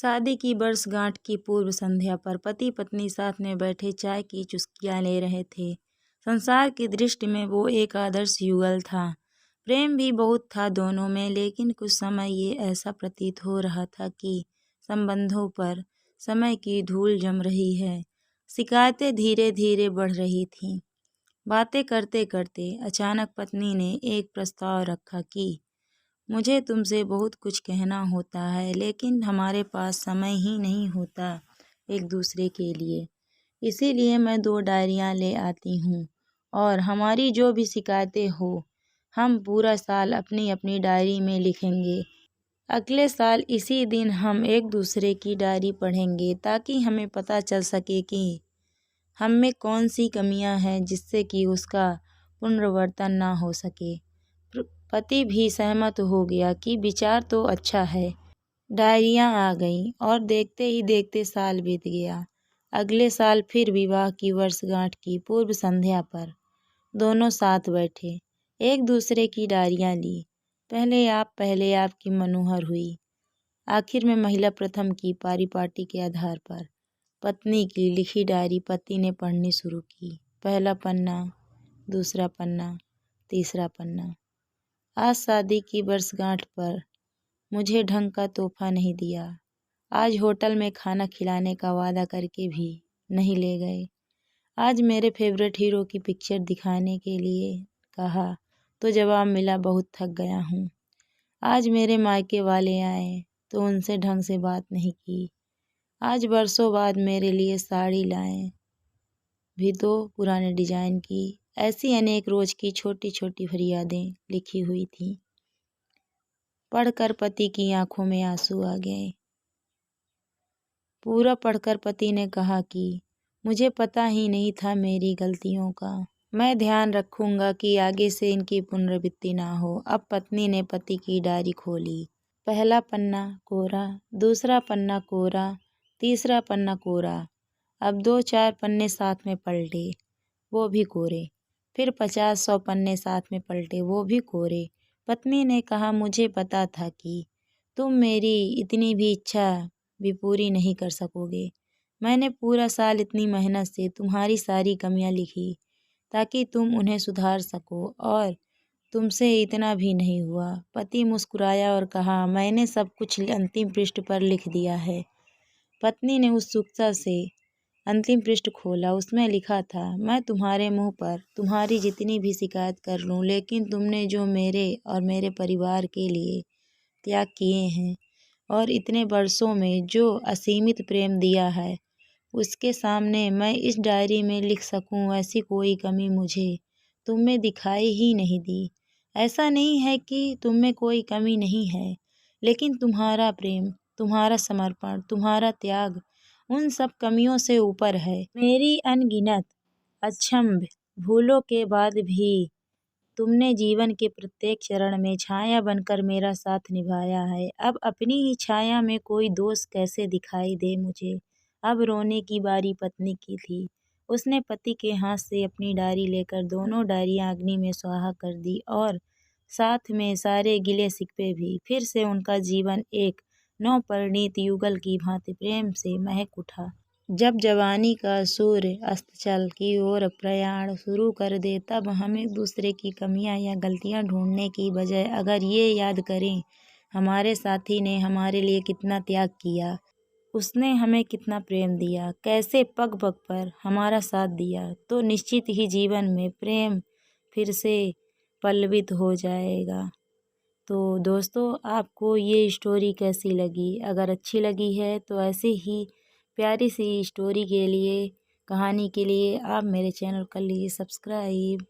शादी की वर्षगांठ की पूर्व संध्या पर पति पत्नी साथ में बैठे चाय की चुस्कियां ले रहे थे। संसार की दृष्टि में वो एक आदर्श युगल था। प्रेम भी बहुत था दोनों में, लेकिन कुछ समय ये ऐसा प्रतीत हो रहा था कि संबंधों पर समय की धूल जम रही है। शिकायतें धीरे धीरे बढ़ रही थीं। बातें करते करते अचानक पत्नी ने एक प्रस्ताव रखा कि मुझे तुमसे बहुत कुछ कहना होता है, लेकिन हमारे पास समय ही नहीं होता एक दूसरे के लिए। इसीलिए मैं 2 डायरियां ले आती हूँ और हमारी जो भी शिकायतें हो हम पूरा साल अपनी अपनी डायरी में लिखेंगे। अगले साल इसी दिन हम एक दूसरे की डायरी पढ़ेंगे ताकि हमें पता चल सके कि हम में कौन सी कमियां हैं जिससे कि उसका पुनरावर्तन ना हो सके। पति भी सहमत हो गया कि विचार तो अच्छा है। डायरियां आ गईं और देखते ही देखते साल बीत गया। अगले साल फिर विवाह की वर्षगांठ की पूर्व संध्या पर दोनों साथ बैठे, एक दूसरे की डायरियां ली। पहले आप की मनोहर हुई। आखिर में महिला प्रथम की पारिपाटी के आधार पर पत्नी की लिखी डायरी पति ने पढ़नी शुरू की। पहला पन्ना, दूसरा पन्ना, तीसरा पन्ना। आज शादी की वर्षगांठ पर मुझे ढंग का तोहफा नहीं दिया। आज होटल में खाना खिलाने का वादा करके भी नहीं ले गए। आज मेरे फेवरेट हीरो की पिक्चर दिखाने के लिए कहा तो जवाब मिला बहुत थक गया हूँ। आज मेरे मायके वाले आए तो उनसे ढंग से बात नहीं की। आज बरसों बाद मेरे लिए साड़ी लाए, भी तो पुराने डिजाइन की। ऐसी अनेक रोज की छोटी छोटी फरियादें लिखी हुई थीं। पढ़कर पति की आंखों में आंसू आ गए। पूरा पढ़कर पति ने कहा कि मुझे पता ही नहीं था मेरी गलतियों का। मैं ध्यान रखूंगा कि आगे से इनकी पुनरावृत्ति ना हो। अब पत्नी ने पति की डायरी खोली। पहला पन्ना कोरा, दूसरा पन्ना कोरा, तीसरा पन्ना कोरा। अब 2-4 पन्ने साथ में पलटे, वो भी कोरे। फिर 50-100 पन्ने साथ में पलटे, वो भी कोरे। पत्नी ने कहा मुझे पता था कि तुम मेरी इतनी भी इच्छा भी पूरी नहीं कर सकोगे। मैंने पूरा साल इतनी मेहनत से तुम्हारी सारी कमियां लिखी ताकि तुम उन्हें सुधार सको, और तुमसे इतना भी नहीं हुआ। पति मुस्कुराया और कहा मैंने सब कुछ अंतिम पृष्ठ पर लिख दिया है। पत्नी ने उत्सुकता से अंतिम पृष्ठ खोला। उसमें लिखा था मैं तुम्हारे मुंह पर तुम्हारी जितनी भी शिकायत कर लूं, लेकिन तुमने जो मेरे और मेरे परिवार के लिए त्याग किए हैं और इतने वर्षों में जो असीमित प्रेम दिया है, उसके सामने मैं इस डायरी में लिख सकूं ऐसी कोई कमी मुझे तुम में दिखाई ही नहीं दी। ऐसा नहीं है कि तुम में कोई कमी नहीं है, लेकिन तुम्हारा प्रेम, तुम्हारा समर्पण, तुम्हारा त्याग उन सब कमियों से ऊपर है। मेरी अनगिनत अक्षम्य भूलों के बाद भी तुमने जीवन के प्रत्येक चरण में छाया बनकर मेरा साथ निभाया है। अब अपनी ही छाया में कोई दोष कैसे दिखाई दे मुझे। अब रोने की बारी पत्नी की थी। उसने पति के हाथ से अपनी डायरी लेकर दोनों डायरियां अग्नि में स्वाहा कर दी और साथ में सारे गिले शिकवे भी। फिर से उनका जीवन एक नवपरिणीत युगल की भांति प्रेम से महक उठा। जब जवानी का सूर्य अस्ताचल की ओर प्रयाण शुरू कर दे, तब हम एक दूसरे की कमियां या गलतियां ढूंढने की बजाय अगर ये याद करें हमारे साथी ने हमारे लिए कितना त्याग किया, उसने हमें कितना प्रेम दिया, कैसे पग पग पर हमारा साथ दिया, तो निश्चित ही जीवन में प्रेम फिर से पल्लवित हो जाएगा। तो दोस्तों, आपको ये स्टोरी कैसी लगी? अगर अच्छी लगी है तो ऐसे ही प्यारी सी स्टोरी के लिए, कहानी के लिए आप मेरे चैनल कर लीजिए सब्सक्राइब।